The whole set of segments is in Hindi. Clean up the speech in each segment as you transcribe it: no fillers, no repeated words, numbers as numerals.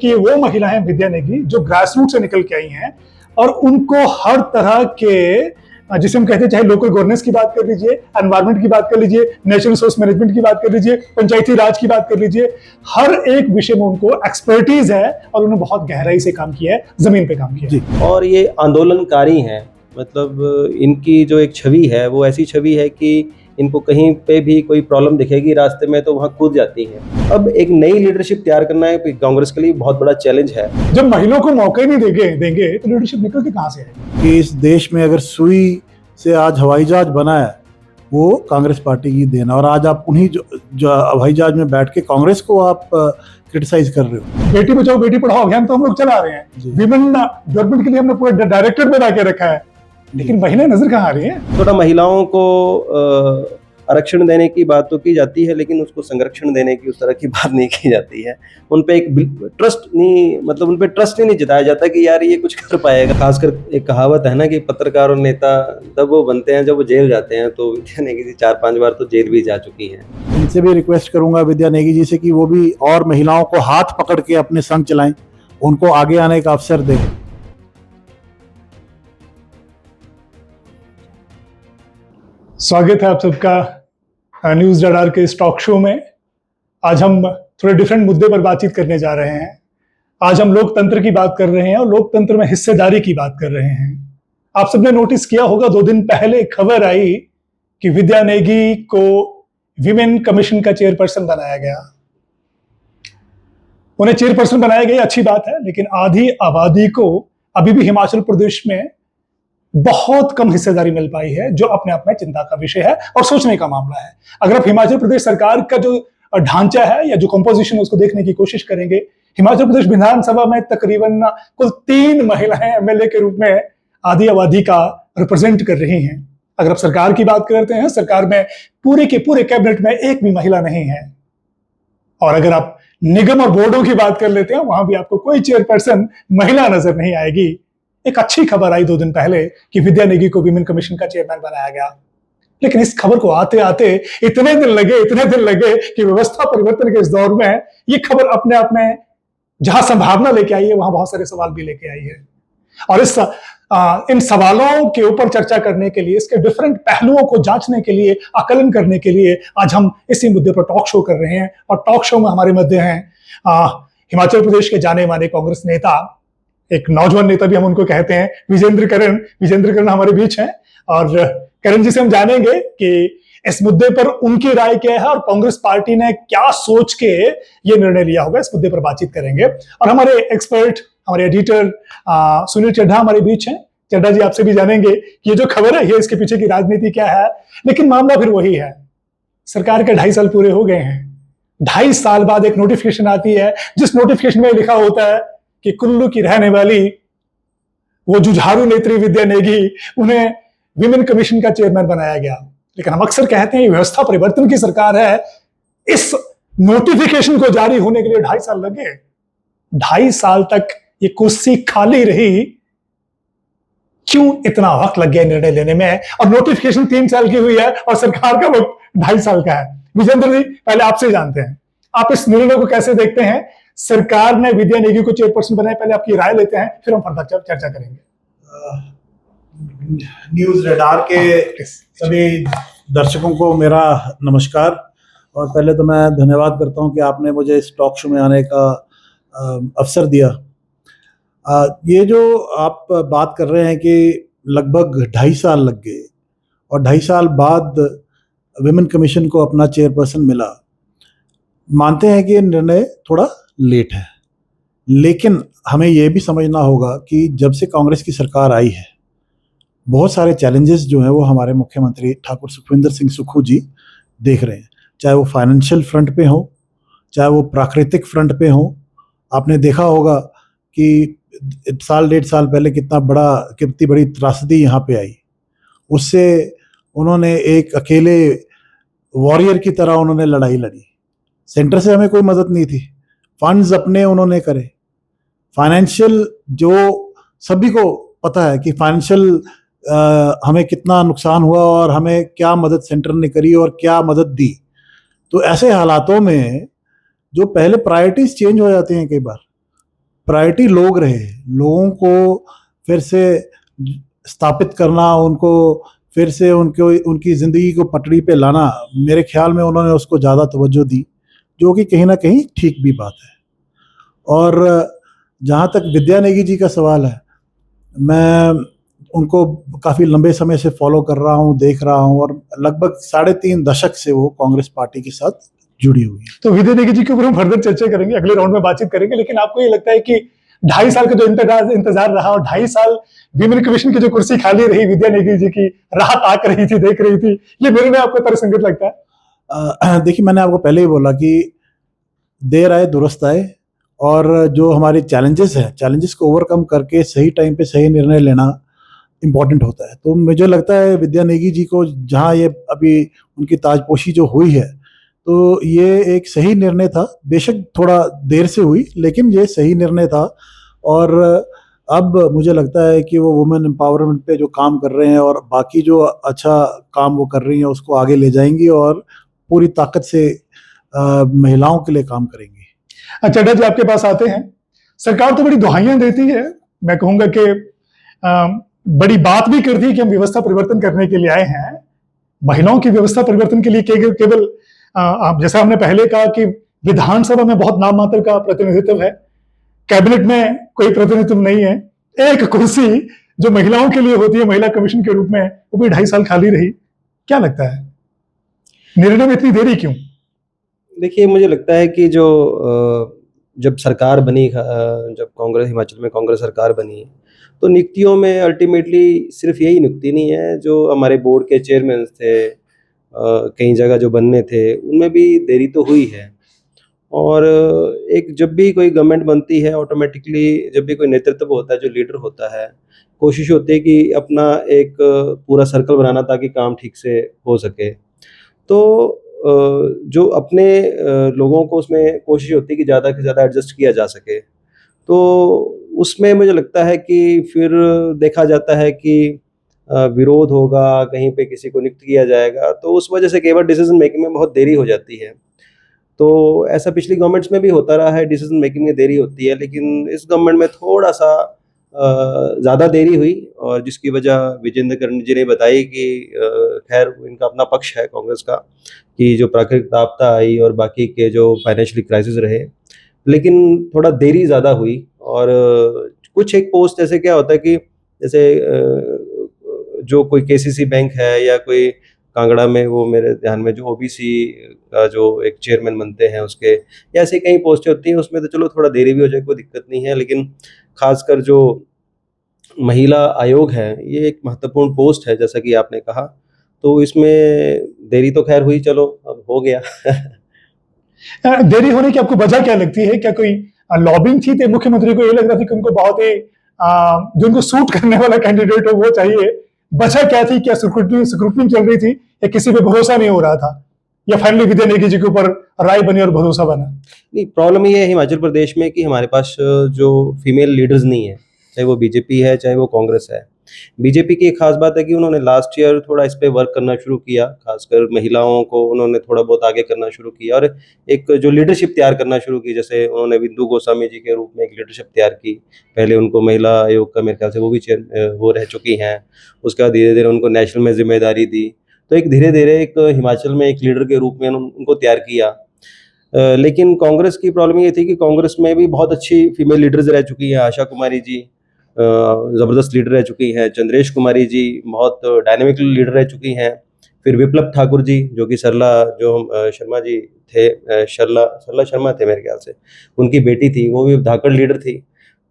कि वो महिला है विद्या नेगी जो ग्रास रूट से निकल के आई हैं और उनको हर तरह के जिसे हम कहते हैं, चाहे लोकल गवर्नेंस की बात कर लीजिए, एनवायरमेंट की बात कर लीजिए, नेचुरल रिसोर्स मैनेजमेंट की बात कर लीजिए, पंचायती राज की बात कर लीजिए, हर एक विषय में उनको एक्सपर्टीज है और उन्होंने बहुत गहराई से काम किया है, जमीन पे काम किया है। और ये आंदोलनकारी हैं, मतलब इनकी जो एक छवि है वो ऐसी छवि है कि इनको कहीं पे भी कोई प्रॉब्लम दिखेगी रास्ते में तो वहाँ कूद जाती हैं। अब एक नई लीडरशिप तैयार करना है कांग्रेस के लिए बहुत बड़ा चैलेंज है। जब महिलाओं को मौके नहीं देंगे तो लीडरशिप निकल के कहाँ से आएगी? कि इस देश में अगर सुई से आज हवाई जहाज बना है वो कांग्रेस पार्टी की देन है, और आज आप उन्हीं जो हवाई जहाज में बैठ के कांग्रेस को आप क्रिटिसाइज कर रहे हो। बेटी बचाओ बेटी पढ़ाओ अभियान तो हम लोग चला रहे हैं, विमेन डेवलपमेंट के लिए हमने पूरा डायरेक्टर बना के रखा है, लेकिन महिलाएं नजर कहाँ आ रही हैं? थोड़ा महिलाओं को आरक्षण देने की बात तो की जाती है, लेकिन उसको संरक्षण देने की उस तरह की बात नहीं की जाती है। उन पे एक ट्रस्ट नहीं, मतलब उन पे ट्रस्ट ही नहीं जताया जाता कि यार ये कुछ कर पाएगा। खासकर एक कहावत है ना कि पत्रकार और नेता तब वो बनते हैं जब वो जेल जाते हैं, तो विद्या नेगी जी 4-5 बार तो जेल भी जा चुकी हैं। इनसे भी रिक्वेस्ट करूंगा विद्या नेगी जी से कि वो भी और महिलाओं को हाथ पकड़ के अपने संग चलाएं, उनको आगे आने का अवसर दें। स्वागत है आप सबका न्यूज रडार के इस टॉक शो में। आज हम थोड़े डिफरेंट मुद्दे पर बातचीत करने जा रहे हैं। आज हम लोकतंत्र की बात कर रहे हैं और लोकतंत्र में हिस्सेदारी की बात कर रहे हैं। आप सबने नोटिस किया होगा 2 दिन पहले खबर आई कि विद्या नेगी को विमेन कमीशन का चेयरपर्सन बनाया गया। उन्हें चेयरपर्सन बनाया गया, अच्छी बात है, लेकिन आधी आबादी को अभी भी हिमाचल प्रदेश में बहुत कम हिस्सेदारी मिल पाई है, जो अपने आप में चिंता का विषय है और सोचने का मामला है। अगर आप हिमाचल प्रदेश सरकार का जो ढांचा है या जो कंपोजिशन है उसको देखने की कोशिश करेंगे, हिमाचल प्रदेश विधानसभा में तकरीबन कुल 3 महिलाएं एमएलए के रूप में आधी आबादी का रिप्रेजेंट कर रही हैं। अगर आप सरकार की बात करते हैं, सरकार में पूरे के पूरे कैबिनेट में एक भी महिला नहीं है। और अगर आप निगम और बोर्डों की बात कर लेते हैं, वहां भी आपको कोई चेयरपर्सन महिला नजर नहीं आएगी। एक अच्छी खबर आई 2 दिन पहले कि विद्या नेगी को विमेन कमीशन का चेयरमैन बनाया गया, लेकिन इस खबर को आते आते इतने दिन लगे कि व्यवस्था परिवर्तन के इस दौर में ये खबर अपने आप में जहां संभावना लेके आई है वहां बहुत सारे सवाल भी लेके आई है। और इन सवालों के ऊपर चर्चा करने के लिए, इसके डिफरेंट पहलुओं को जांचने के लिए, आकलन करने के लिए आज हम इसी मुद्दे पर टॉक शो कर रहे हैं। और टॉक शो में हमारे मध्य हैं हिमाचल प्रदेश के जाने माने कांग्रेस नेता, एक नौजवान नेता भी हम उनको कहते हैं, विजेंद्र करण हमारे बीच हैं। और करण जी से हम जानेंगे कि इस मुद्दे पर उनकी राय क्या है और कांग्रेस पार्टी ने क्या सोच के ये निर्णय लिया होगा, इस मुद्दे पर बातचीत करेंगे। और हमारे एक्सपर्ट, हमारे एडिटर सुनील चड्ढा हमारे बीच हैं। चड्ढा जी, आपसे भी जानेंगे कि ये जो खबर है ये इसके पीछे की राजनीति क्या है। लेकिन मामला फिर वही है, सरकार के 2.5 साल पूरे हो गए हैं। 2.5 साल बाद एक नोटिफिकेशन आती है, जिस नोटिफिकेशन में लिखा होता है कि कुल्लू की रहने वाली वो जुझारू नेत्री विद्या नेगी, उन्हें विमेन कमीशन का चेयरमैन बनाया गया। लेकिन हम अक्सर कहते हैं ये व्यवस्था परिवर्तन की सरकार है, इस नोटिफिकेशन को जारी होने के लिए 2.5 साल लगे। 2.5 साल तक ये कुर्सी खाली रही, क्यों इतना वक्त लग गया निर्णय लेने में? और नोटिफिकेशन 3 साल की हुई है और सरकार का वक्त 2.5 साल का है। विजेंद्र जी, पहले आपसे जानते हैं, आप इस निर्णय को कैसे देखते हैं? सरकार ने विद्या नेगी को चेयरपर्सन बनाया, पहले आपकी राय लेते हैं, फिर हम फर्दर चर्चा करेंगे। न्यूज रडार के सभी दर्शकों को मेरा नमस्कार। और पहले तो मैं धन्यवाद करता हूं कि आपने मुझे इस टॉक शो में आने का अवसर दिया। ये जो आप बात कर रहे हैं कि लगभग 2.5 साल लग गए और 2.5 साल बाद विमेन कमीशन को अपना चेयरपर्सन मिला, मानते हैं कि ये निर्णय थोड़ा लेट है, लेकिन हमें यह भी समझना होगा कि जब से कांग्रेस की सरकार आई है, बहुत सारे चैलेंजेस जो हैं वो हमारे मुख्यमंत्री ठाकुर सुखविंदर सिंह सुक्खू जी देख रहे हैं, चाहे वो फाइनेंशियल फ्रंट पे हो, चाहे वो प्राकृतिक फ्रंट पे हो। आपने देखा होगा कि 1.5 साल पहले कितनी बड़ी त्रासदी यहाँ पे आई, उससे उन्होंने एक अकेले वॉरियर की तरह उन्होंने लड़ाई लड़ी। सेंटर से हमें कोई मदद नहीं थी, फंड्स अपने उन्होंने करे। फाइनेंशियल, जो सभी को पता है कि फाइनेंशियल हमें कितना नुकसान हुआ और हमें क्या मदद सेंटर ने करी और क्या मदद दी। तो ऐसे हालातों में जो पहले प्रायोरिटीज चेंज हो जाती हैं कई बार, प्रायोरिटी लोग रहे, लोगों को फिर से स्थापित करना, उनको फिर से उनकी ज़िंदगी को पटरी पे लाना, मेरे ख्याल में उन्होंने उसको ज़्यादा तवज्जो दी, जो कि कहीं ना कहीं ठीक भी बात है। और जहाँ तक विद्या नेगी जी का सवाल है, मैं उनको काफ़ी लंबे समय से फॉलो कर रहा हूँ, देख रहा हूँ, और लगभग 3.5 दशक से वो कांग्रेस पार्टी के साथ जुड़ी हुई है। तो विद्या नेगी जी के ऊपर हम फर्दर चर्चा करेंगे, अगले राउंड में बातचीत करेंगे। लेकिन आपको ये लगता है कि 2.5 साल का जो इंतजार रहा, और 2.5 साल विमेन कमीशन की जो कुर्सी खाली रही, विद्या नेगी जी की राह ताक रही थी, देख रही थी, ये मेरे में आपको तर्कसंगत लगता है? देखिए, मैंने आपको पहले ही बोला कि देर आए दुरुस्त आए, और जो हमारे चैलेंजेस हैं, चैलेंजेस को ओवरकम करके सही टाइम पे सही निर्णय लेना इम्पोर्टेंट होता है। तो मुझे लगता है विद्या नेगी जी को जहाँ ये अभी उनकी ताजपोशी जो हुई है, तो ये एक सही निर्णय था। बेशक थोड़ा देर से हुई, लेकिन ये सही निर्णय था। और अब मुझे लगता है कि वो वुमेन एम्पावरमेंट पे जो काम कर रहे हैं और बाकी जो अच्छा काम वो कर रही हैं, उसको आगे ले जाएंगी और पूरी ताकत से महिलाओं के लिए काम करेंगी। चड्ढा जी, आपके पास आते हैं। सरकार तो बड़ी दुहाइयां देती है, मैं कहूंगा कि बड़ी बात भी करती है कि हम व्यवस्था परिवर्तन करने के लिए आए हैं। महिलाओं की व्यवस्था परिवर्तन के लिए केवल जैसा हमने पहले कहा कि विधानसभा में बहुत नाम मात्र का प्रतिनिधित्व है, कैबिनेट में कोई प्रतिनिधित्व नहीं है। एक कुर्सी जो महिलाओं के लिए होती है महिला कमीशन के रूप में, वो भी 2.5 साल खाली रही। क्या लगता है, निर्णय में इतनी देरी क्यों? देखिए, मुझे लगता है कि जब सरकार बनी, जब कांग्रेस हिमाचल में कांग्रेस सरकार बनी, तो नियुक्तियों में अल्टीमेटली सिर्फ यही नियुक्ति नहीं है, जो हमारे बोर्ड के चेयरमैन थे, कई जगह जो बनने थे, उनमें भी देरी तो हुई है। और एक जब भी कोई गवर्नमेंट बनती है, ऑटोमेटिकली जब भी कोई नेतृत्व होता है, जो लीडर होता है, कोशिश होती है कि अपना एक पूरा सर्कल बनाना ताकि काम ठीक से हो सके। तो जो अपने लोगों को उसमें कोशिश होती है कि ज़्यादा से ज़्यादा एडजस्ट किया जा सके। तो उसमें मुझे लगता है कि फिर देखा जाता है कि विरोध होगा, कहीं पे किसी को नियुक्त किया जाएगा, तो उस वजह से केवल डिसीजन मेकिंग में बहुत देरी हो जाती है। तो ऐसा पिछली गवर्नमेंट्स में भी होता रहा है, डिसीजन मेकिंग में देरी होती है, लेकिन इस गवर्नमेंट में थोड़ा-सा ज़्यादा देरी हुई, और जिसकी वजह विजेंद्र कर्ण जी ने बताई कि खैर इनका अपना पक्ष है कांग्रेस का, कि जो प्राकृतिक आपदा आई और बाकी के जो फाइनेंशियल क्राइसिस रहे, लेकिन थोड़ा देरी ज़्यादा हुई। और कुछ एक पोस्ट जैसे क्या होता है कि जैसे जो कोई केसीसी बैंक है या कोई कांगड़ा में, वो मेरे ध्यान में जो ओबीसी का जो एक चेयरमैन बनते हैं उसके, या ऐसे कई पोस्टें होती हैं, उसमें तो चलो थोड़ा देरी भी हो जाए, कोई दिक्कत नहीं है। लेकिन खासकर जो महिला आयोग है, ये एक महत्वपूर्ण पोस्ट है जैसा कि आपने कहा, तो इसमें देरी तो खैर हुई, चलो अब हो गया। देरी होने की आपको वजह क्या लगती है? क्या कोई लॉबिंग थी? तो मुख्यमंत्री को ये लग रहा था कि उनको बहुत ही जो उनको सूट करने वाला कैंडिडेट हो वो चाहिए। वजह क्या थी? क्या स्क्रूटनी चल रही थी, या किसी पे भरोसा नहीं हो रहा था, या फाइनली विद्या नेगी जी के ऊपर राय बनी और भरोसा बना? नहीं, प्रॉब्लम ये है हिमाचल प्रदेश में कि हमारे पास जो फीमेल लीडर्स नहीं है, चाहे वो बीजेपी है चाहे वो कांग्रेस है। बीजेपी की एक खास बात है कि उन्होंने लास्ट ईयर थोड़ा इस पे वर्क करना शुरू किया, खासकर महिलाओं को उन्होंने थोड़ा बहुत आगे करना शुरू किया, और एक जो लीडरशिप तैयार करना शुरू की, जैसे उन्होंने बिंदु गोस्वामी जी के रूप में एक लीडरशिप तैयार की। पहले उनको महिला आयोग का मेरे ख्याल से वो भी वो रह चुकी हैं। उसके बाद धीरे धीरे उनको नेशनल में जिम्मेदारी दी, तो एक धीरे धीरे एक हिमाचल में एक लीडर के रूप में उनको तैयार किया। लेकिन कांग्रेस की प्रॉब्लम ये थी कि कांग्रेस में भी बहुत अच्छी फीमेल लीडर्स रह चुकी हैं। आशा कुमारी जी ज़बरदस्त लीडर रह चुकी हैं, चंद्रेश कुमारी जी बहुत डायनेमिक लीडर रह चुकी हैं। फिर विप्लव ठाकुर जी, जो कि सरला शर्मा जी थे, सरला शर्मा थे मेरे ख्याल से, उनकी बेटी थी, वो भी धाकड़ लीडर थी।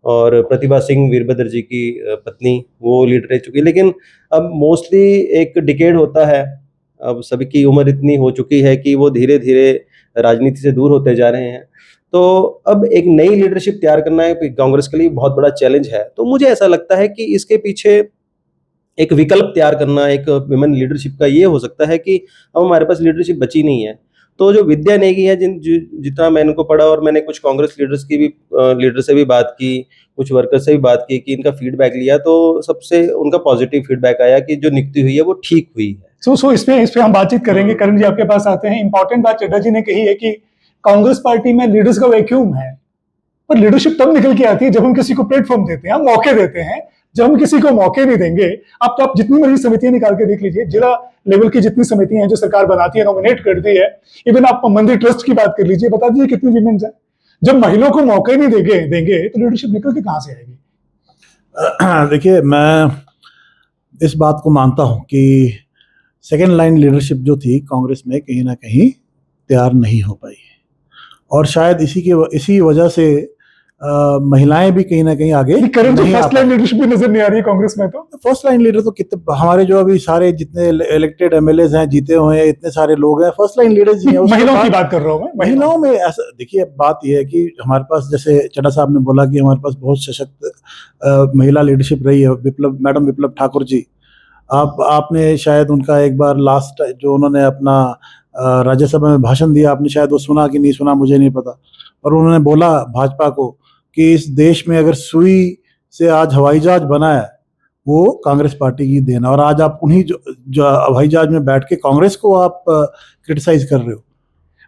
और प्रतिभा सिंह वीरभद्र जी की पत्नी, वो लीडर रह चुकी। लेकिन अब मोस्टली एक डिकेड होता है, अब सभी की उम्र इतनी हो चुकी है कि वो धीरे धीरे राजनीति से दूर होते जा रहे हैं। तो अब एक नई लीडरशिप तैयार करना है कांग्रेस के लिए बहुत बड़ा चैलेंज है। तो मुझे ऐसा लगता है कि इसके पीछे एक विकल्प तैयार करना एक विमेन लीडरशिप का ये हो सकता है कि अब हमारे पास लीडरशिप बची नहीं है। तो जो विद्या नेगी है, जितना मैंने उनको पढ़ा, और मैंने कुछ कांग्रेस लीडर्स की भी लीडर से भी बात की, कुछ वर्कर से भी बात की, कि इनका फीडबैक लिया, तो सबसे उनका पॉजिटिव फीडबैक आया कि जो नियुक्ति हुई है वो ठीक हुई है। सो इस पे हम बातचीत करेंगे। करण जी, आपके पास आते हैं। इंपॉर्टेंट बात चड्ढा जी ने कही है कि कांग्रेस पार्टी में लीडर्स का वैक्यूम है। पर लीडरशिप तब निकल के आती है जब हम किसी को प्लेटफॉर्म देते हैं, हम मौके देते हैं। जब हम किसी को मौके नहीं देंगे, आप जितनी मर्जी समितियां निकाल के देख लीजिए, जिला लेवल की जितनी समितियां हैं जो सरकार बनाती है, नॉमिनेट करती है, इवन आप मंदिर ट्रस्ट की बात कर लीजिए, बता दीजिए कितनी वीमेंस है। जब महिलाओं को मौके नहीं देंगे तो लीडरशिप निकल के कहां से आएगी? देखिए, मैं इस बात को मानता हूं कि सेकेंड लाइन लीडरशिप जो थी कांग्रेस में कहीं ना कहीं तैयार नहीं हो पाई, और शायद इसी वजह से महिलाएं भी कहीं ना कहीं आगे करंट नहीं आ फर्स्ट लाइन लीडरशिप भी नजर नहीं आ रही है कांग्रेस में। तो फर्स्ट लाइन लीडर तो कितने हमारे जो अभी सारे जितने इलेक्टेड एमएलएज हैं, जीते हुए हैं, इतने सारे लोग हैं, फर्स्ट लाइन लीडर्स ही हैं। महिलाओं की बात कर रहा हूं मैं। महिलाओं में ऐसा देखिए, बात यह है कि हमारे पास, जैसे चड्ढा साहब ने बोला कि हमारे पास बहुत सशक्त महिला लीडरशिप रही है। मैडम विप्लव ठाकुर जी, आपने शायद उनका एक बार लास्ट जो उन्होंने अपना राज्यसभा में भाषण दिया, आपने शायद वो सुना कि नहीं सुना मुझे नहीं पता, और उन्होंने बोला भाजपा को कि इस देश में अगर सुई से आज हवाई जहाज बना है वो कांग्रेस पार्टी की देन है, और आज आप उन्हीं जो हवाई जहाज में बैठ के कांग्रेस को आप क्रिटिसाइज कर रहे हो।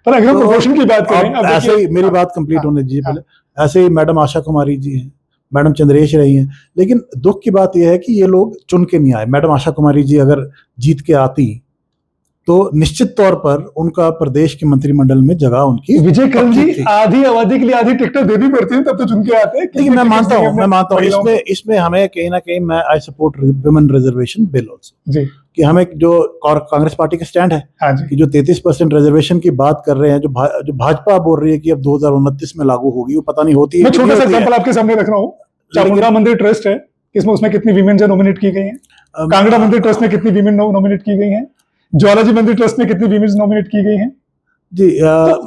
पर अगर हम प्रोपोर्शन की बात करें, अब ऐसे ही मेरी बात कंप्लीट होने दीजिए पहले। ऐसे ही मैडम आशा कुमारी जी हैं, मैडम चंद्रेश रही हैं, लेकिन दुख की बात यह है कि ये लोग चुन के नहीं आए। मैडम आशा कुमारी जी अगर जीत के आती तो निश्चित तौर पर उनका प्रदेश के मंत्रिमंडल में जगह उनकी। विजय करण जी आधी आबादी के लिए आधी टिकटें देनी पड़ती हैं, तब तो चुन के आते हैं। लेकिन मैं मानता हूँ इसमें हमें कहीं ना कहीं मैं I support women reservation bill also ji, कि हमें जो कांग्रेस पार्टी का स्टैंड है, हाँ जी, कि जो 33% रिजर्वेशन की बात कर रहे हैं, जो भाजपा बोल रही है कि अब 2029 में लागू होगी, वो पता नहीं होती है। मैं छोटा सा एग्जांपल आपके सामने रख रहा हूँ। चामुंडा मंदिर ट्रस्ट है, उसमें कितनी वीमेन नॉमिनेट की गई हैं? कांगड़ा मंदिर ट्रस्ट में कितनी वीमेन नॉमिनेट की गई हैं? ज्वालाजी मंदिर ट्रस्ट में कितनी वीमेन नॉमिनेट की गई हैं जी?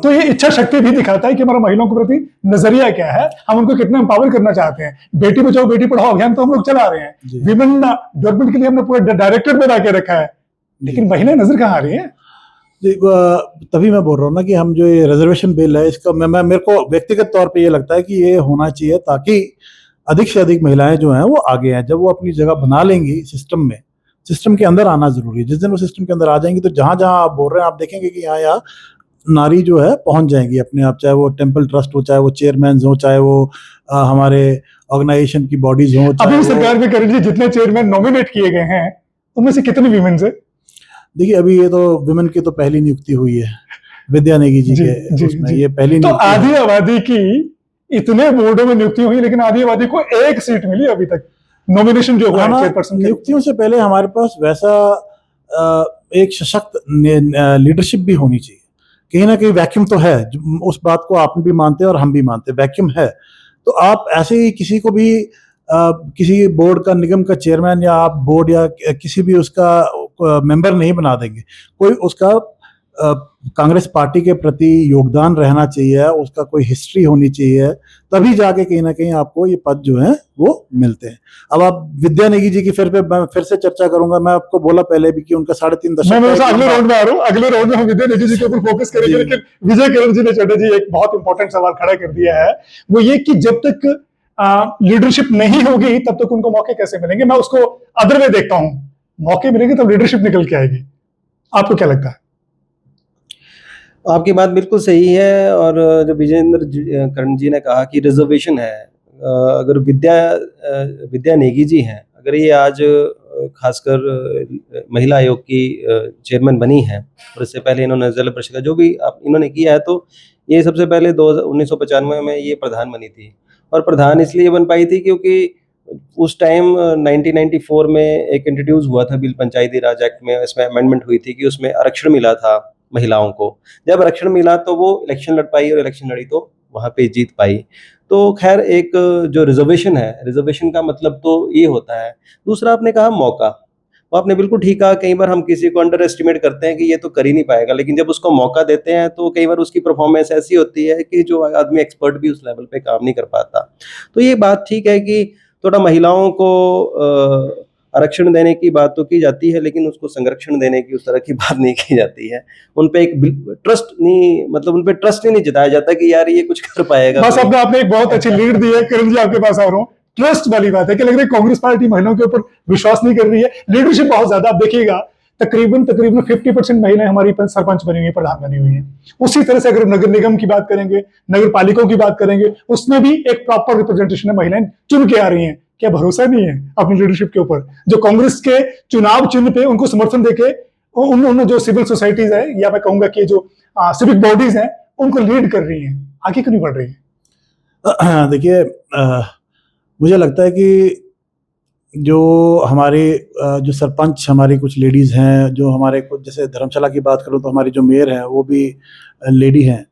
तो ये इच्छा शक्ति भी दिखाता है कि हमारा महिलाओं के प्रति नजरिया क्या है, हम उनको कितना एम्पावर करना चाहते हैं। बेटी बचाओ बेटी पढ़ाओ अभियान तो हम लोग चला रहे हैं, विमेन डेवलपमेंट के लिए हमने पूरा डायरेक्टर बना के रखा है, लेकिन महिलाएं नजर कहाँ आ रही है? तभी मैं बोल रहा हूँ ना कि हम जो ये रिजर्वेशन बिल है, इसका मेरे को व्यक्तिगत तौर पे ये लगता है कि ये होना चाहिए ताकि अधिक से अधिक महिलाएं जो हैं वो आगे हैं। जब वो अपनी जगह बना लेंगी सिस्टम में, सिस्टम के अंदर आना जरूरी है। जिस दिन वो सिस्टम के अंदर आ जाएंगी तो जहां जहां आप बोल रहे हैं, आप देखेंगे कि यहाँ नारी जो है पहुंच जाएंगी अपने आप, चाहे वो टेम्पल ट्रस्ट हो, चाहे वो चेयरमैन हो, चाहे वो हमारे ऑर्गेनाइजेशन की बॉडीज हो। अभी सरकार में कर लीजिए, जितने चेयरमैन नॉमिनेट किए गए हैं उनमें से कितनी वीमेन है? देखिए, अभी ये तो विमेन की तो पहली नियुक्ति हुई है विद्या नेगी जी के उसमें, ये पहली तो आधी आबादी की इतने बोर्डों में नियुक्ति हुई, लेकिन आधी आबादी को एक सीट मिली अभी तक। नॉमिनेशन जो हुआ है नियुक्तियों से पहले हमारे पास वैसा एक सशक्त लीडरशिप भी होनी चाहिए। कहीं ना कहीं वैक्यूम तो है, उस बात को आप भी मानते हैं और हम भी मानते हैं, वैक्यूम है। तो आप ऐसे ही किसी को भी किसी बोर्ड का, निगम का चेयरमैन या आप बोर्ड या किसी भी उसका मेंबर नहीं बना देंगे। कोई उसका कांग्रेस पार्टी के प्रति योगदान रहना चाहिए, उसका कोई हिस्ट्री होनी चाहिए, तभी जाके कहीं ना कहीं आपको ये पद जो है वो मिलते हैं। अब आप विद्या नेगी जी की फिर से चर्चा करूंगा। मैं आपको बोला पहले भी कि उनका 3.5 दशक। मैं अगले राउंड में आ रहा हूँ, अगले राउंड में हम विद्या नेगी जी के ऊपर फोकस करेंगे, लेकिन विजय करण जी ने चड्ढा जी एक बहुत इंपॉर्टेंट सवाल खड़ा कर दिया है, वो ये कि जब तक लीडरशिप नहीं होगी तब तक उनको मौके कैसे मिलेंगे। मैं उसको अदर वे देखता हूँ, मौके मिलेंगे तब लीडरशिप निकल के आएगी। आपको क्या लगता है? आपकी बात बिल्कुल सही है। और जो विजेंद्र करण जी ने कहा कि रिजर्वेशन है, अगर विद्या नेगी जी हैं, अगर ये आज खासकर महिला आयोग की चेयरमैन बनी हैं, और इससे पहले इन्होंने जिला परिषद का जो भी इन्होंने किया है, तो ये सबसे पहले 1995 में ये प्रधान बनी थी। और प्रधान इसलिए बन पाई थी क्योंकि उस टाइम 1994 में एक इंट्रोड्यूस हुआ था बिल, पंचायती राज एक्ट में, इसमें अमेंडमेंट हुई थी कि उसमें आरक्षण मिला था महिलाओं को। जब आरक्षण मिला तो वो इलेक्शन लड़ पाई, और इलेक्शन लड़ी तो वहाँ पे जीत पाई। तो खैर, एक जो रिजर्वेशन है, रिजर्वेशन का मतलब तो ये होता है। दूसरा आपने कहा मौका, वो आपने बिल्कुल ठीक कहा। कई बार हम किसी को अंडर एस्टिमेट करते हैं कि ये तो कर ही नहीं पाएगा, लेकिन जब उसको मौका देते हैं तो कई बार उसकी परफॉर्मेंस ऐसी होती है कि जो आदमी एक्सपर्ट भी उस लेवल पे काम नहीं कर पाता। तो ये बात ठीक है कि थोड़ा महिलाओं को आरक्षण देने की बात तो की जाती है, लेकिन उसको संरक्षण देने की उस तरह की बात नहीं की जाती है। उन पे एक ट्रस्ट नहीं, मतलब उन पे ट्रस्ट ही नहीं जताया जाता कि यार ये कुछ कर पाएगा। बस आपने एक बहुत अच्छी लीड दी है। करण जी, आपके पास आ रहा हूँ। ट्रस्ट वाली बात है कि लग रहा है कांग्रेस पार्टी महिलाओं के ऊपर विश्वास नहीं कर रही है। लीडरशिप बहुत ज्यादा, आप देखिएगा तकरीबन 50% महिलाएं हमारी सरपंच बनी हुई हैं, प्रधान बनी हुई हैं। उसी तरह से अगर नगर निगम की बात करेंगे, नगर पालिकाओं की बात करेंगे, उसमें भी एक प्रॉपर रिप्रेजेंटेशन है, महिलाएं चुन के आ रही हैं। क्या भरोसा नहीं है अपनी लीडरशिप के ऊपर? जो कांग्रेस के चुनाव चिन्ह पे उनको समर्थन देके उन जो सिविल सोसाइटीज है, या मैं कहूंगा कि जो सिविक बॉडीज हैं, उनको लीड कर रही हैं, आगे क्यों नहीं बढ़ रही है? देखिए, मुझे लगता है कि जो हमारे जो सरपंच हमारी कुछ लेडीज़ हैं, जो हमारे कुछ, जैसे धर्मशाला की बात करूं तो हमारी जो मेयर हैं वो भी लेडी हैं,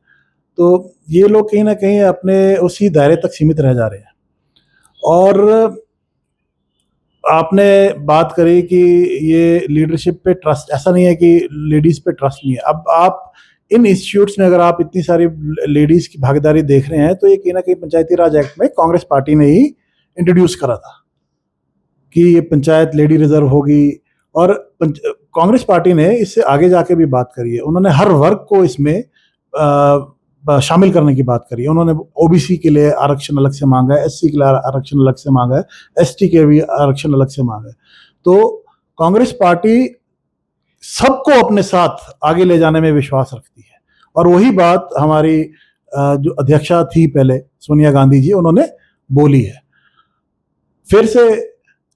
तो ये लोग कहीं ना कहीं अपने उसी दायरे तक सीमित रह जा रहे हैं। और आपने बात करी कि ये लीडरशिप पे ट्रस्ट, ऐसा नहीं है कि लेडीज़ पे ट्रस्ट नहीं है। अब आप इन इंस्टीट्यूट्स में अगर आप इतनी सारी लेडीज़ की भागीदारी देख रहे हैं, तो ये कहीं ना कहीं पंचायती राज एक्ट में कांग्रेस पार्टी ने ही इंट्रोड्यूस करा था कि ये पंचायत लेडी रिजर्व होगी। और कांग्रेस पार्टी ने इससे आगे जाके भी बात करी है, उन्होंने हर वर्ग को इसमें शामिल करने की बात करी है। उन्होंने ओबीसी के लिए आरक्षण अलग से मांगा है, एससी के लिए आरक्षण अलग से मांगा है, एसटी के भी आरक्षण अलग से मांगा है। तो कांग्रेस पार्टी सबको अपने साथ आगे ले जाने में विश्वास रखती है, और वही बात हमारी जो अध्यक्षा थी पहले, सोनिया गांधी जी, उन्होंने बोली है। फिर से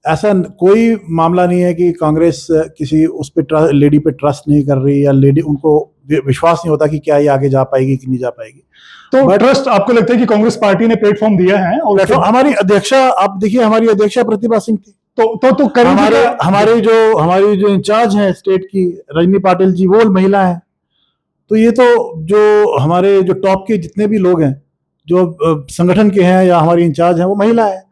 ऐसा कोई मामला नहीं है कि कांग्रेस किसी उस पे लेडी पे ट्रस्ट नहीं कर रही, या लेडी उनको विश्वास नहीं होता कि क्या ये आगे जा पाएगी कि नहीं जा पाएगी। तो ट्रस्ट आपको लगता है कि कांग्रेस पार्टी ने प्लेटफॉर्म दिया है? और हमारी अध्यक्षा, आप देखिए, हमारी अध्यक्षा प्रतिभा सिंह थी, तो हमारी जो इंचार्ज हैं स्टेट की, रजनी पाटिल जी, वो महिला है। तो ये तो जो हमारे जो टॉप के जितने भी लोग हैं, जो संगठन के हैं या हमारी इंचार्ज हैं, वो महिला है।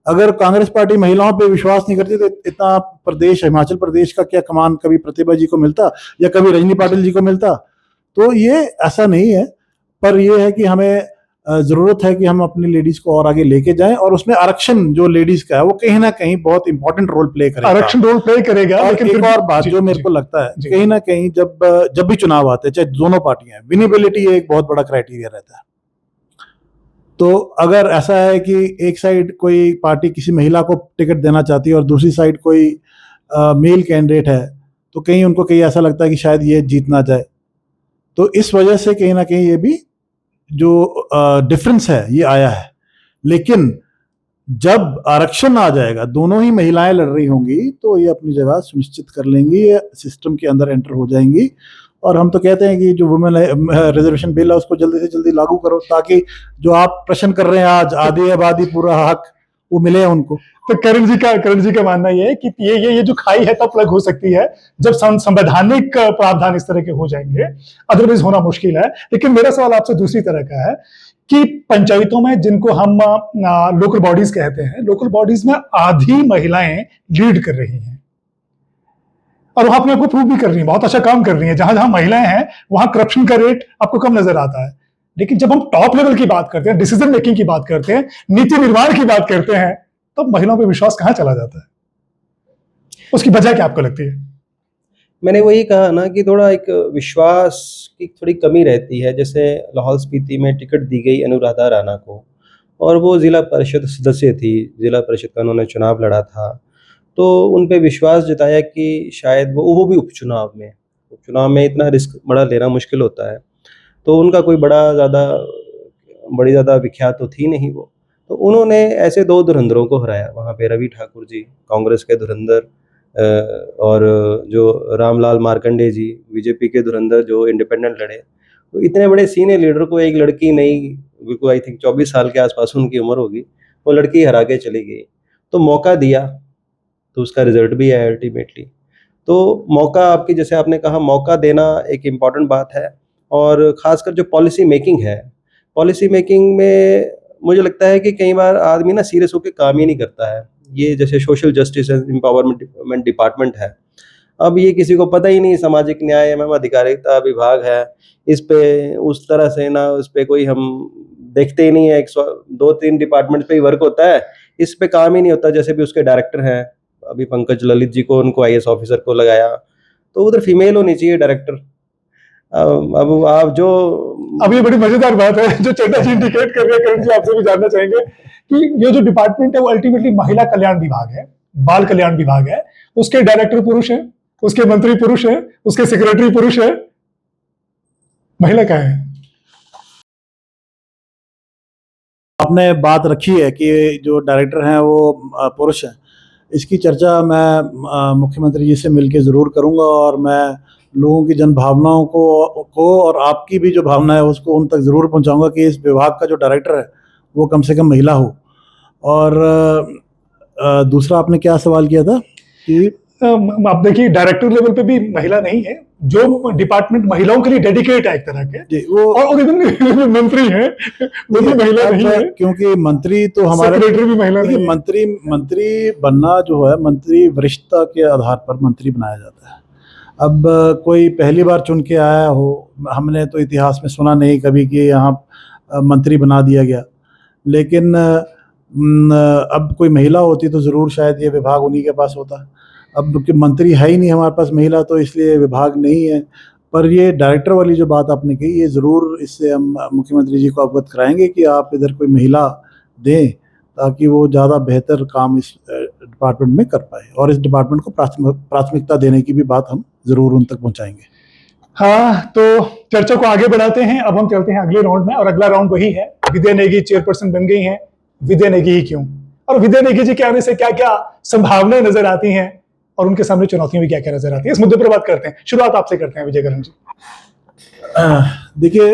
अगर कांग्रेस पार्टी महिलाओं पे विश्वास नहीं करती तो इतना प्रदेश, हिमाचल प्रदेश का क्या कमान कभी प्रतिभा जी को मिलता या कभी रजनी पाटिल जी को मिलता? तो ये ऐसा नहीं है, पर यह है कि हमें जरूरत है कि हम अपनी लेडीज को और आगे लेके जाएं, और उसमें आरक्षण जो लेडीज का है वो कहीं ना कहीं बहुत इंपॉर्टेंट रोल प्ले करेगा। आरक्षण रोल प्ले करेगा। लेकिन एक और बात जो मेरे को लगता है, कहीं ना कहीं जब भी चुनाव आते हैं, चाहे दोनों पार्टियां, विनेबिलिटी एक बहुत बड़ा क्राइटेरिया रहता है। तो अगर ऐसा है कि एक साइड कोई पार्टी किसी महिला को टिकट देना चाहती है और दूसरी साइड कोई मेल कैंडिडेट है, तो कहीं उनको कहीं ऐसा लगता है कि शायद ये जीत ना जाए। तो इस वजह से कहीं ना कहीं ये भी जो डिफरेंस है ये आया है। लेकिन जब आरक्षण आ जाएगा, दोनों ही महिलाएं लड़ रही होंगी, तो ये अपनी जगह सुनिश्चित कर लेंगी, ये सिस्टम के अंदर एंटर हो जाएंगी। और हम तो कहते हैं कि जो वुमेन रिजर्वेशन बिल है उसको जल्दी से जल्दी लागू करो, ताकि जो आप प्रश्न कर रहे हैं आज, आधी आबादी पूरा हक, वो मिले उनको। तो करण जी का मानना ये है कि ये जो खाई है तब प्लग हो सकती है जब संवैधानिक प्रावधान इस तरह के हो जाएंगे, अदरवाइज होना मुश्किल है। लेकिन मेरा सवाल आपसे दूसरी तरह का है कि पंचायतों में, जिनको हम लोकल बॉडीज कहते हैं, लोकल बॉडीज में आधी महिलाएं लीड कर रही हैं और वहां अपने आप को प्रूव भी कर रही हैं, बहुत अच्छा काम कर रही हैं। जहां जहां महिलाएं हैं वहां करप्शन का रेट आपको कम नजर आता है। लेकिन जब हम टॉप लेवल की बात करते हैं, डिसीजन मेकिंग की बात करते हैं, नीति निर्माण की बात करते हैं, तो महिलाओं पे विश्वास कहां चला जाता है? उसकी वजह क्या आपको लगती है? मैंने वही कहा ना कि थोड़ा एक विश्वास की थोड़ी कमी रहती है। जैसे लाहौल स्पीति में टिकट दी गई अनुराधा राणा को, और वो जिला परिषद सदस्य थी, जिला परिषद का उन्होंने चुनाव लड़ा था, तो उन पे विश्वास जताया कि शायद वो भी उपचुनाव में इतना रिस्क बड़ा लेना मुश्किल होता है, तो उनका कोई बड़ी ज़्यादा विख्यात तो थी नहीं वो, तो उन्होंने ऐसे 2 धुरंधरों को हराया वहाँ पे, रवि ठाकुर जी कांग्रेस के धुरंधर, और जो रामलाल मार्कंडे जी बीजेपी के धुरंधर जो इंडिपेंडेंट लड़े। तो इतने बड़े सीनियर लीडर को एक लड़की नहीं, बिल्कुल आई थिंक 24 साल के आसपास उनकी उम्र होगी, वो लड़की हरा के चली गई। तो मौका दिया तो उसका रिजल्ट भी है अल्टीमेटली। तो मौका, आपकी जैसे आपने कहा, मौका देना एक इम्पॉर्टेंट बात है। और ख़ासकर जो पॉलिसी मेकिंग है, पॉलिसी मेकिंग में मुझे लगता है कि कई बार आदमी ना सीरियस होकर काम ही नहीं करता है। ये जैसे social justice and empowerment department है, अब ये किसी को पता ही नहीं, सामाजिक न्याय एवं अधिकारिता विभाग है, इस पे उस तरह से ना उस पे कोई हम देखते ही नहीं है। 2-3 डिपार्टमेंट पे ही वर्क होता है, इस पे काम ही नहीं होता। जैसे भी उसके डायरेक्टर हैं, अभी पंकज ललित जी को, उनको IAS ऑफिसर को लगाया, तो उधर फीमेल होनी चाहिए डायरेक्टर। अब आप जो, अब ये बड़ी मजेदार बात है जो चड्डा जी इंडिकेट कर रहे हैं, करण जी आपसे भी जानना चाहेंगे कि ये जो डिपार्टमेंट है वो अल्टीमेटली महिला कल्याण विभाग है, बाल कल्याण विभाग है, उसके डायरेक्टर पुरुष हैं, उसके मंत्री पुरुष है, उसके सेक्रेटरी पुरुष है, महिला क्या है? आपने बात रखी है कि जो डायरेक्टर हैं वो पुरुष हैं। इसकी चर्चा मैं मुख्यमंत्री जी से मिलकर ज़रूर करूंगा और मैं लोगों की जन भावनाओं को और आपकी भी जो भावना है उसको उन तक ज़रूर पहुंचाऊंगा कि इस विभाग का जो डायरेक्टर है वो कम से कम महिला हो। और दूसरा आपने क्या सवाल किया था कि आप देखिए डायरेक्टर लेवल पे भी महिला नहीं है, जो डिपार्टमेंट महिलाओं के लिए डेडिकेट है एक तरह के, जी वो और इवन मंत्री है वो भी महिला नहीं है, क्योंकि मंत्री तो हमारे सेक्रेटरी भी महिला नहीं है। मंत्री बनना जो है, मंत्री वरिष्ठता के आधार पर मंत्री बनाया जाता है। अब कोई पहली बार चुन के आया हो, हमने तो इतिहास में सुना नहीं कभी कि यहाँ मंत्री बना दिया गया, लेकिन अब कोई महिला होती तो ज़रूर शायद ये विभाग उन्हीं के पास होता। अब कि मंत्री है ही नहीं हमारे पास महिला, तो इसलिए विभाग नहीं है। पर ये डायरेक्टर वाली जो बात आपने कही, ये ज़रूर इससे हम मुख्यमंत्री जी को अवगत कराएंगे कि आप इधर कोई महिला दें ताकि वो ज़्यादा बेहतर काम इस डिपार्टमेंट में कर पाए, और इस डिपार्टमेंट को प्राथमिकता देने की भी बात हम ज़रूर उन तक पहुँचाएंगे। हाँ, तो चर्चा को आगे बढ़ाते हैं। अब हम चलते हैं अगले राउंड में, और अगला राउंड वही है, विद्या नेगी चेयरपर्सन बन गई हैं, विद्या नेगी ही क्यों, और विद्या नेगी जी के आने से क्या क्या संभावनाएं नजर आती हैं और उनके सामने चुनौतियां भी क्या क्या नजर आती है, इस मुद्दे पर बात करते हैं। शुरुआत आपसे करते हैं विजयकरण जी। देखिए,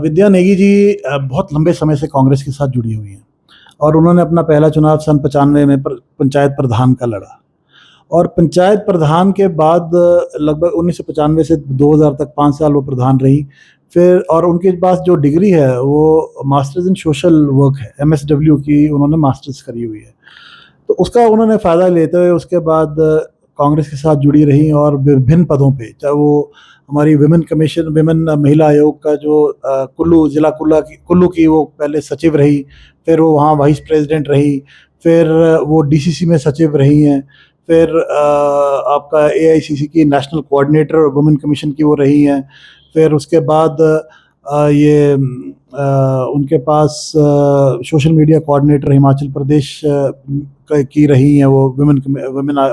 विद्या नेगी जी बहुत लंबे समय से कांग्रेस के साथ जुड़ी हुई हैं, और उन्होंने अपना पहला चुनाव सन 95 में पंचायत प्रधान का लड़ा, और पंचायत प्रधान के बाद लगभग 1995 से 2000 तक 5 साल वो प्रधान रही। फिर और उनके पास जो डिग्री है वो मास्टर्स इन सोशल वर्क है, MSW की उन्होंने मास्टर्स करी हुई है। तो उसका उन्होंने फ़ायदा लेते हुए उसके बाद कांग्रेस के साथ जुड़ी रही, और विभिन्न पदों पे, चाहे वो हमारी विमेन महिला आयोग का जो कुल्लू की वो पहले सचिव रही, फिर वो वहाँ वाइस प्रेसिडेंट रही, फिर वो DCC में सचिव रही हैं, फिर आपका AICC की नेशनल कोऑर्डिनेटर वुमेन कमीशन की वो रही हैं, फिर उसके बाद उनके पास social media coordinator Himachal Pradesh की रही हैं, वो वुमेन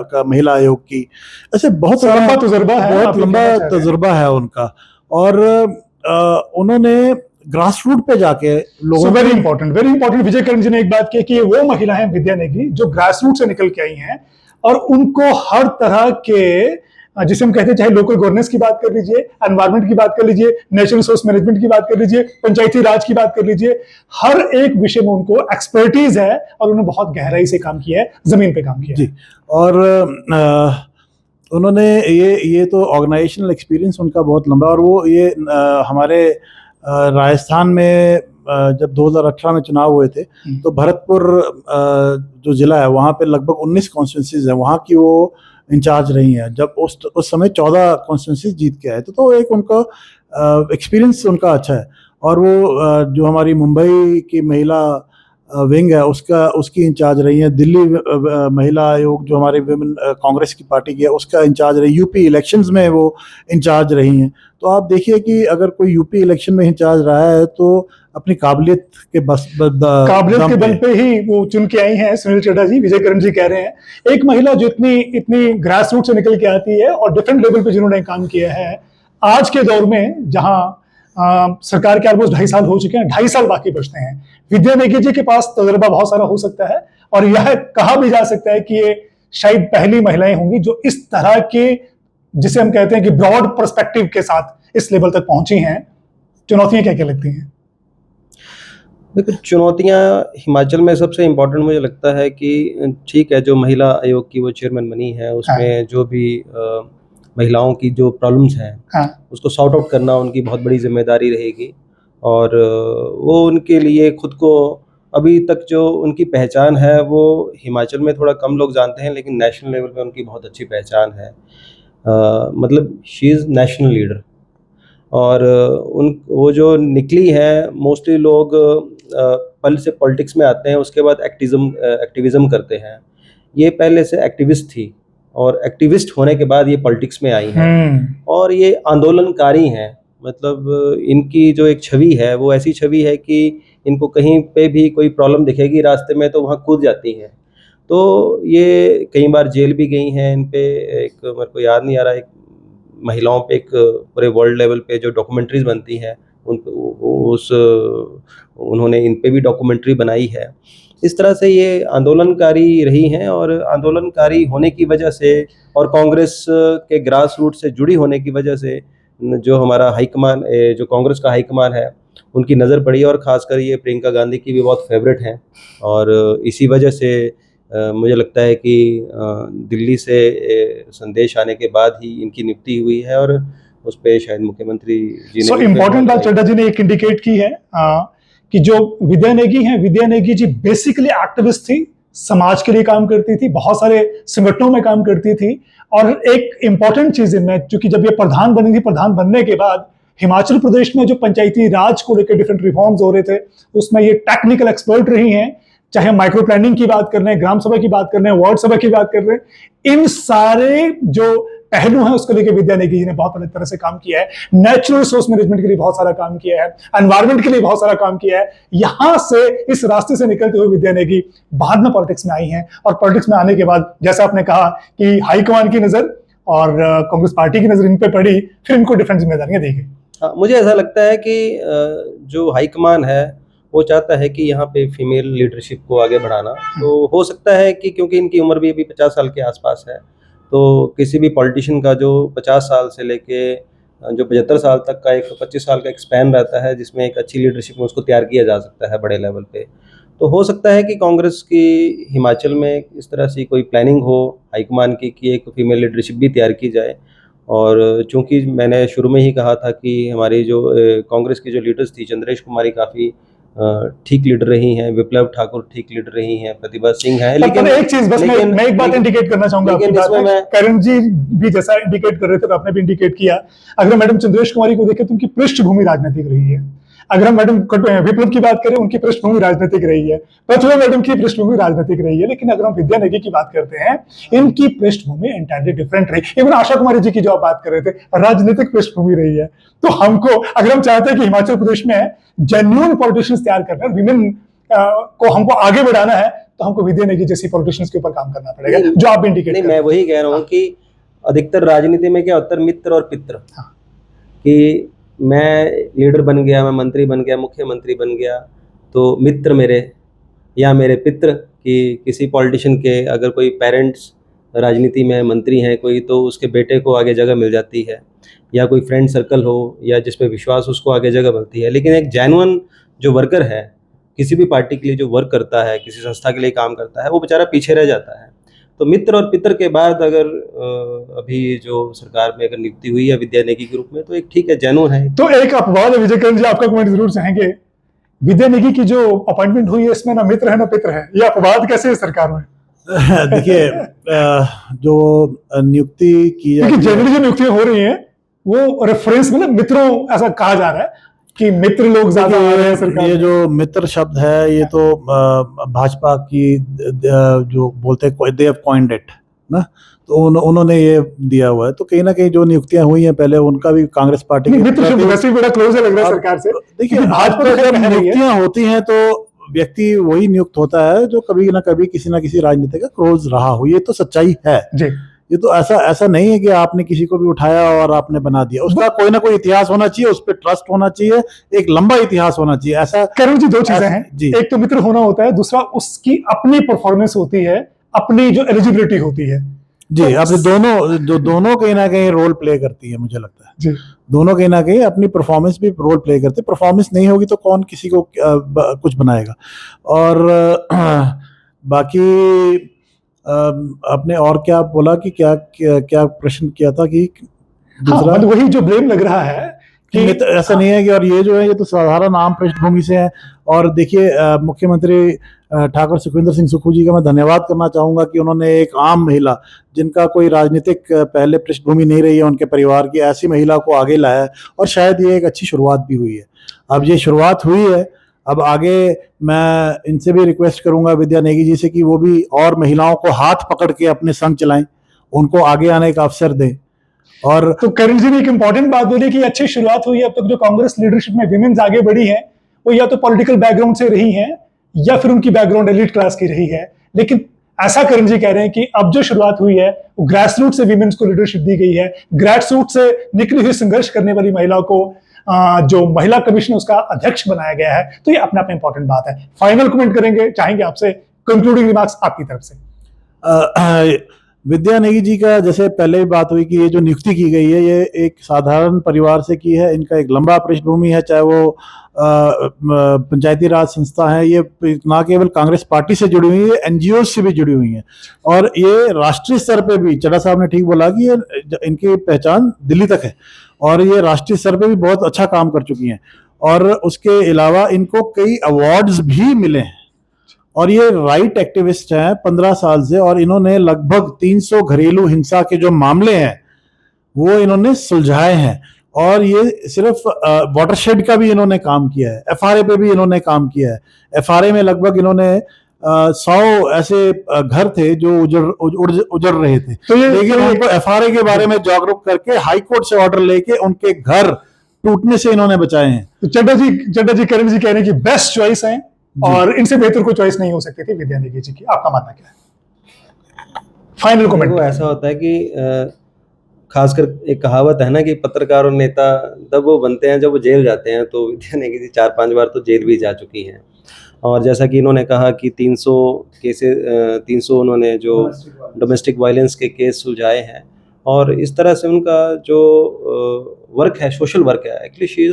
का महिला आयोग की। ऐसे बहुत लंबा तजुर्बा है उनका, और उन्होंने ग्रास रूट पे जाके लोगों वेरी इंपॉर्टेंट विजयकरण जी ने एक बात की कि वो महिला है विद्या नेगी जो ग्रास रूट से निकल के आई हैं, और उनको हर तरह के, जिसे हम कहते हैं, चाहे लोकल गवर्नेंस की बात कर लीजिए, एनवायरमेंट की बात कर लीजिए, नेचुरल रिसोर्स मैनेजमेंट की बात कर लीजिए, पंचायती राज की बात कर लीजिए, हर एक विषय में उनको एक्सपर्टीज है, और उन्होंने बहुत गहराई से काम किया है, जमीन पे काम किया जी। और उन्होंने ये तो ऑर्गेनाइजेशनल एक्सपीरियंस उनका बहुत लंबा, और वो ये हमारे राजस्थान में जब 2018 में चुनाव हुए थे, तो भरतपुर जो जिला है वहाँ पे लगभग 19 कॉन्स्टिट्यूंसीज है, वहाँ की वो इंचार्ज रही हैं। जब उस समय 14 कॉन्स्टिट्यूंसीज जीत के आए थे, तो एक उनका एक्सपीरियंस उनका अच्छा है। और वो जो हमारी मुंबई की महिला विंग है उसकी इंचार्ज रही हैं। दिल्ली महिला आयोग जो हमारे विमेन कांग्रेस की पार्टी की है उसका इंचार्ज रही, यूपी इलेक्शंस में वो इंचार्ज रही हैं। तो आप देखिए कि अगर कोई यूपी इलेक्शन में इंचार्ज रहा है तो अपनी काबिलियत के बल पे ही वो चुन के आई हैं। सुनील चड्ढा जी, विजयकरण जी कह रहे हैं, एक महिला जो इतनी ग्रास रूट से निकल के आती है और डिफरेंट लेवल पे जिन्होंने काम किया है, आज के दौर में जहां सरकार के ऑलमोस्ट 2.5 साल हो चुके हैं, 2.5 साल बाकी बचते हैं, विद्या नेगी जी के पास तजुर्बा बहुत सारा हो सकता है, और यह कहा भी जा सकता है कि ये शायद पहली महिलाएं होंगी जो इस तरह के, जिसे हम कहते हैं कि ब्रॉड पर्सपेक्टिव के साथ इस लेवल तक पहुंची हैं। चुनौतियां क्या क्या लगती हैं? देखो, चुनौतियां हिमाचल में सबसे इम्पोर्टेंट मुझे लगता है कि ठीक है, जो महिला आयोग की वो चेयरमैन बनी है, उसमें जो भी महिलाओं की जो प्रॉब्लम्स हैं उसको सॉर्ट आउट करना उनकी बहुत बड़ी जिम्मेदारी रहेगी। और वो उनके लिए खुद को, अभी तक जो उनकी पहचान है वो हिमाचल में थोड़ा कम लोग जानते हैं, लेकिन नेशनल लेवल पे उनकी बहुत अच्छी पहचान है। मतलब शी इज़ नेशनल लीडर। और वो जो निकली है, मोस्टली लोग पहले से पॉलिटिक्स में आते हैं, उसके बाद एक्टिविज़म करते हैं। ये पहले से एक्टिविस्ट थी, और एक्टिविस्ट होने के बाद ये पॉलिटिक्स में आई हैं, और ये आंदोलनकारी हैं। मतलब इनकी जो एक छवि है वो ऐसी छवि है कि इनको कहीं पे भी कोई प्रॉब्लम दिखेगी रास्ते में तो वहाँ कूद जाती हैं। तो ये कई बार जेल भी गई हैं। इन पे एक मेरे को याद नहीं आ रहा, एक महिलाओं पे एक पूरे वर्ल्ड लेवल पे जो डॉक्यूमेंट्रीज बनती हैं उन्होंने इन पे भी डॉक्यूमेंट्री बनाई है। इस तरह से ये आंदोलनकारी रही हैं, और आंदोलनकारी होने की वजह से और कांग्रेस के ग्रास रूट से जुड़ी होने की वजह से जो हमारा हाईकमान, जो कांग्रेस का हाईकमान है, उनकी नज़र पड़ी, और ख़ासकर ये प्रियंका गांधी की भी बहुत फेवरेट हैं। और इसी वजह से मुझे लगता है कि दिल्ली से संदेश आने के बाद ही इनकी नियुक्ति हुई है, और उस पे शायद मुख्यमंत्री जी ने सो इम्पोर्टेंट बात चड्ढा जी ने एक इंडिकेट की है कि जो विद्या नेगी हैं, विद्या नेगी जी बेसिकली एक्टिविस्ट थी, समाज के लिए काम करती थी, बहुत सारे संगठनों में काम करती थी। और एक इंपॉर्टेंट चीज है, क्योंकि जब ये प्रधान बनी थी, प्रधान बनने के बाद हिमाचल प्रदेश में जो पंचायती राज को लेकर डिफरेंट रिफॉर्म्स हो रहे थे, उसमें ये टेक्निकल एक्सपर्ट रही हैं। चाहे हम माइक्रो प्लानिंग की बात कर रहे हैं, ग्राम सभा की बात कर रहे हैं, वार्ड सभा की बात कर रहे हैं, इन सारे जो पहलू हैं उसको लेकर विद्या नेगी जी ने बहुत अलग तरह से काम किया है। नेचुरल रिसोर्स मैनेजमेंट के लिए बहुत सारा काम किया है, एनवायरमेंट के लिए बहुत सारा काम किया है। यहां से, इस रास्ते से निकलते हुए विद्या नेगी बाद में पॉलिटिक्स में आई हैं, और पॉलिटिक्स में आने के बाद जैसा आपने कहा कि हाईकमान की नजर और कांग्रेस पार्टी की नजर इन पे पड़ी, फिर इनको डिफरेंट जिम्मेदारियां दी गई। हाँ, मुझे ऐसा लगता है कि जो हाईकमान है वो चाहता है कि यहाँ पे फीमेल लीडरशिप को आगे बढ़ाना। तो हो सकता है कि क्योंकि इनकी उम्र भी अभी 50 साल के आसपास है, तो किसी भी पॉलिटिशियन का जो 50 साल से लेके जो 75 साल तक का एक 25 साल का एक स्पैन रहता है, जिसमें एक अच्छी लीडरशिप में उसको तैयार किया जा सकता है बड़े लेवल पे। तो हो सकता है कि कांग्रेस की हिमाचल में इस तरह से कोई प्लानिंग हो हाईकमान की कि एक फीमेल लीडरशिप भी तैयार की जाए। और चूंकि मैंने शुरू में ही कहा था कि हमारी जो कांग्रेस की जो लीडर्स थी, चंद्रेश कुमारी काफ़ी ठीक लीडर रही हैं, विप्लव ठाकुर ठीक लीडर रही हैं, प्रतिभा सिंह हैं। लेकिन एक चीज बस मैं एक बात इंडिकेट करना चाहूंगा आपकी बात में, करण जी भी जैसा इंडिकेट कर रहे थे, तो आपने भी इंडिकेट किया। अगर मैडम चंद्रेश कुमारी को देखें तो उनकी पृष्ठभूमि राजनीतिक रही है। अगर हम मैडम विप्लव की बात करें, उनकी पृष्ठभूमि राजनीतिक रही है। प्रतिभा मैडम की पृष्ठभूमि राजनीतिक रही है। लेकिन अगर हम विद्या नेगी की बात करते हैं, इनकी पृष्ठभूमि एंटायरली डिफरेंट रही। इवन आशा कुमारी जी की जो आप बात कर रहे थे, राजनीतिक पृष्ठभूमि रही है। तो हमको, अगर हम चाहते हैं कि हिमाचल प्रदेश में जेन्युइन पॉलिटिशियंस तैयार करना है, विमेन को हमको आगे बढ़ाना है, तो हमको विद्या नेगी जैसी पॉलिटिशियंस के ऊपर काम करना पड़ेगा, जो आप भी इंडिकेट नहीं, मैं वही कह रहा हूँ कि अधिकतर राजनीति में क्या होता है, मित्र और पित्र। कि मैं लीडर बन गया, मैं मंत्री बन गया, मुख्यमंत्री बन गया, तो मित्र मेरे या मेरे पित्र, कि किसी पॉलिटिशियन के अगर कोई पेरेंट्स राजनीति में मंत्री हैं कोई, तो उसके बेटे को आगे जगह मिल जाती है, या कोई फ्रेंड सर्कल हो या जिस पे विश्वास, उसको आगे जगह मिलती है। लेकिन एक जेन्युइन जो वर्कर है, किसी भी पार्टी के लिए जो वर्क करता है, किसी संस्था के लिए काम करता है, वो बेचारा पीछे रह जाता है। तो मित्र और पितर के बाद अगर अभी जो सरकार में अगर नियुक्ति हुई है विद्या नेगी के रूप में, तो एक ठीक है, जेन्युइन है। तो एक अपवाद है, विजय करण जी आपका कमेंट जरूर चाहेंगे। विद्या नेगी की जो अपॉइंटमेंट हुई है, इसमें ना मित्र है ना पित्र है, ये अपवाद कैसे है सरकार में? देखिए, जो नियुक्ति की क्योंकि जनरली जो नियुक्तियां हो रही हैं वो रेफरेंस मतलब मित्रों, ऐसा कहा जा रहा है कि मित्र लोग ज्यादा आ रहे हैं सरकार। ये जो मित्र शब्द है, ये तो भाजपा की जो बोलते हैं, दे हैव कॉइन्ड इट ना, तो उन्होंने ये दिया हुआ है। तो कहीं ना कहीं जो नियुक्तियां हुई हैं पहले, उनका भी कांग्रेस पार्टी के मित्र शब्द वैसे ही बड़ा क्लोज लग रहा है सरकार से। देखिए, भाजपा जब नियुक्तियां होती हैं तो व्यक्ति वही नियुक्त होता है जो कभी ना कभी किसी ना किसी राजनीति का क्लोज रहा हो। ये तो सच्चाई है जी। ये तो ऐसा नहीं है कि आपने किसी को भी उठाया और आपने बना दिया। उसका कोई ना कोई इतिहास होना चाहिए, उस पर ट्रस्ट होना चाहिए, एक लंबा इतिहास होना चाहिए। ऐसा करण जी, दो चीजें हैं जी। एक तो मित्र होना होता है, दूसरा उसकी अपनी परफॉर्मेंस होती है, अपनी जो एलिजिबिलिटी होती है जी। तो अब दोनों कहीं ना कहीं रोल प्ले करती है, मुझे लगता है जी। दोनों कहीं ना कहीं अपनी परफॉर्मेंस भी रोल प्ले करते हैं। परफॉर्मेंस नहीं होगी तो कौन किसी को कुछ बनाएगा। और बाकी आपने और क्या बोला कि क्या प्रश्न किया था कि दूसरा? हाँ, वही जो ब्लेम लग रहा है कि तो ऐसा नहीं है कि, और ये जो है ये तो साधारण आम पृष्ठभूमि से है। और देखिए, मुख्यमंत्री ठाकुर सुखविंदर सिंह सुक्खू जी का मैं धन्यवाद करना चाहूँगा कि उन्होंने एक आम महिला, जिनका कोई राजनीतिक पहले पृष्ठभूमि नहीं रही है उनके परिवार की, ऐसी महिला को आगे लाया है। और शायद ये एक अच्छी शुरुआत भी हुई है। अब ये शुरुआत हुई है, अब आगे मैं इनसे भी रिक्वेस्ट करूंगा विद्या नेगी जी से कि वो भी और महिलाओं को हाथ पकड़ के अपने संग चलाएं, उनको आगे आने का अवसर दें। और तो करण जी ने एक इंपॉर्टेंट बात बोली कि अच्छी शुरुआत हुई है। अब तक जो कांग्रेस लीडरशिप में विमेन्स आगे बढ़ी हैं, वो या तो पॉलिटिकल बैकग्राउंड से रही हैं या फिर उनकी बैकग्राउंड एलीट क्लास की रही है। लेकिन ऐसा करण जी कह रहे हैं कि अब जो शुरुआत हुई है वो ग्रास रूट से वीमेन्स को लीडरशिप दी गई है, ग्रास रूट से निकली हुई संघर्ष करने वाली महिला को जो महिला कमीशन उसका अध्यक्ष बनाया गया है, तो ये अपने आप में इंपॉर्टेंट बात है। फाइनल कमेंट करेंगे, चाहेंगे आपसे कंक्लूडिंग रिमार्क्स आपकी तरफ से। विद्या नेगी जी का जैसे पहले भी बात हुई कि ये जो नियुक्ति की गई है ये एक साधारण परिवार से की है, इनका एक लंबा पृष्ठभूमि है, चाहे वो पंचायती राज संस्था है, ये ना केवल कांग्रेस पार्टी से जुड़ी हुई है, एनजीओ से भी जुड़ी हुई हैं, और ये राष्ट्रीय स्तर पे भी, चड्ढा साहब ने ठीक बोला कि ये इनकी पहचान दिल्ली तक है और ये राष्ट्रीय स्तर पे भी बहुत अच्छा काम कर चुकी हैं, और उसके अलावा इनको कई अवार्ड्स भी मिले हैं, और ये राइट एक्टिविस्ट हैं 15 साल से, और इन्होंने लगभग 300 घरेलू हिंसा के जो मामले हैं वो इन्होंने सुलझाए हैं, और ये सिर्फ वाटरशेड का भी इन्होंने काम किया है, एफआरए पे भी इन्होंने काम किया है। एफआरए में लगभग इन्होंने 100 ऐसे घर थे जो उजड़ रहे थे, तो लेकिन उनको एफआरए के बारे में जागरूक करके हाई कोर्ट से ऑर्डर लेके उनके घर टूटने से इन्होंने बचाए हैं। तो चड्ढा जी करण जी कह रहे हैं कि बेस्ट चॉइस है और इनसे बेहतर कोई चॉइस नहीं हो सकती थी विद्या नेगी जी की। आपका मानना क्या है? Final comment. ऐसा होता है कि खासकर एक कहावत है ना कि पत्रकार और नेता तब वो बनते हैं जब वो जेल जाते हैं, तो विद्या नेगी जी 4-5 बार तो जेल भी जा चुकी हैं, और जैसा कि इन्होंने कहा कि 300 उन्होंने जो डोमेस्टिक वायलेंस के केस सुलझाए हैं, और इस तरह से उनका जो वर्क है, सोशल वर्क है, एक्चुअली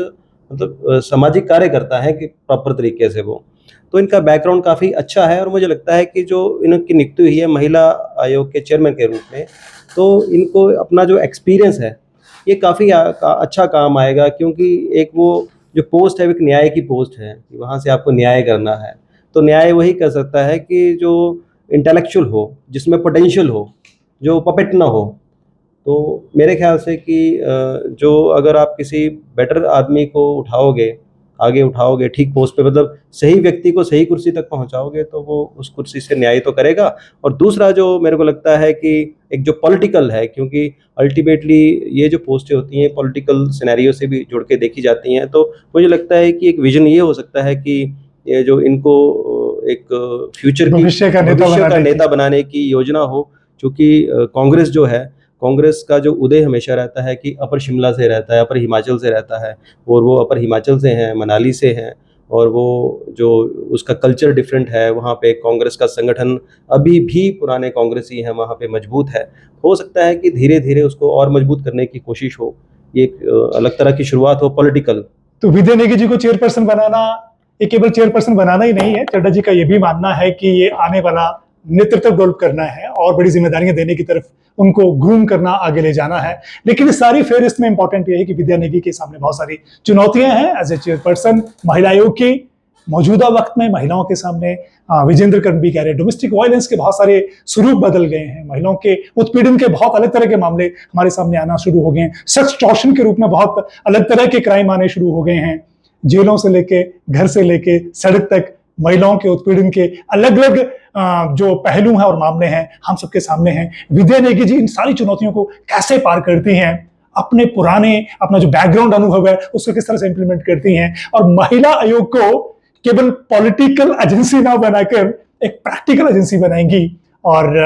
मतलब सामाजिक कार्य करता है कि प्रॉपर तरीके से वो, तो इनका बैकग्राउंड काफ़ी अच्छा है, और मुझे लगता है कि जो इनकी नियुक्ति हुई है महिला आयोग के चेयरमैन के रूप में, तो इनको अपना जो एक्सपीरियंस है ये काफ़ी अच्छा काम आएगा, क्योंकि एक वो जो पोस्ट है वो एक न्याय की पोस्ट है, वहाँ से आपको न्याय करना है, तो न्याय वही कर सकता है कि जो इंटेलेक्चुअल हो, जिसमें पोटेंशियल हो, जो पपेट ना हो। तो मेरे ख्याल से कि जो अगर आप किसी बेटर आदमी को आगे उठाओगे ठीक पोस्ट पे, मतलब सही व्यक्ति को सही कुर्सी तक पहुंचाओगे, तो वो उस कुर्सी से न्याय तो करेगा। और दूसरा जो मेरे को लगता है कि एक जो पॉलिटिकल है, क्योंकि अल्टीमेटली ये जो पोस्टें होती हैं पॉलिटिकल सिनेरियो से भी जुड़ के देखी जाती हैं, तो मुझे लगता है कि एक विजन ये हो सकता है कि ये जो इनको एक फ्यूचर की भविष्य का नेता बनाने की योजना हो, क्योंकि कांग्रेस जो है, कांग्रेस का जो उदय हमेशा रहता है कि अपर शिमला से रहता है, अपर हिमाचल से रहता है, और वो अपर हिमाचल से हैं, मनाली से हैं, और वो जो उसका कल्चर डिफरेंट है, वहाँ पे कांग्रेस का संगठन अभी भी पुराने कांग्रेसी हैं वहाँ पे मजबूत है। हो सकता है कि धीरे धीरे उसको और मजबूत करने की कोशिश हो, ये एक अलग तरह की शुरुआत हो पॉलिटिकल। तो विद्या नेगी जी को चेयरपर्सन बनाना, ये केवल चेयरपर्सन बनाना ही नहीं है, चड्ढा जी का ये भी मानना है कि ये आने वाला नेतृत्व डेवलप करना है और बड़ी जिम्मेदारियां देने की तरफ उनको ग्रूम करना, आगे ले जाना है। लेकिन इस सारी फेहरिस्त में इंपॉर्टेंट ये है कि विद्या नेगी के सामने बहुत सारी चुनौतियां हैं एज ए चेयरपर्सन महिला आयोग की। मौजूदा वक्त में महिलाओं के सामने विजेंद्र कर्ण भी कह रहे हैं डोमेस्टिक वायलेंस के बहुत सारे स्वरूप बदल गए हैं, महिलाओं के उत्पीड़न के बहुत अलग तरह के मामले हमारे सामने आना शुरू हो गए हैं, सेक्स टॉर्शन के रूप में बहुत अलग तरह के क्राइम आने शुरू हो गए हैं। जेलों से लेके, घर से लेके सड़क तक महिलाओं के उत्पीड़न के अलग अलग जो पहलू हैं और मामले हैं हम सबके सामने हैं। विद्या नेगी जी इन सारी चुनौतियों को कैसे पार करती हैं, अपना जो बैकग्राउंड अनुभव है उसको किस तरह से इंप्लीमेंट करती हैं, और महिला आयोग को केवल पॉलिटिकल एजेंसी ना बनाकर एक प्रैक्टिकल एजेंसी बनाएंगी और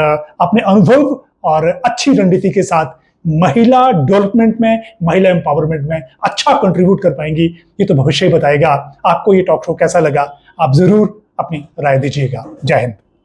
अपने अनुभव और अच्छी रणनीति के साथ महिला डेवलपमेंट में, महिला एम्पावरमेंट में अच्छा कंट्रीब्यूट कर पाएंगी। ये तो भविष्य ही बताएगा। आपको ये टॉक शो कैसा लगा, आप जरूर अपनी राय दीजिएगा। जय हिंद।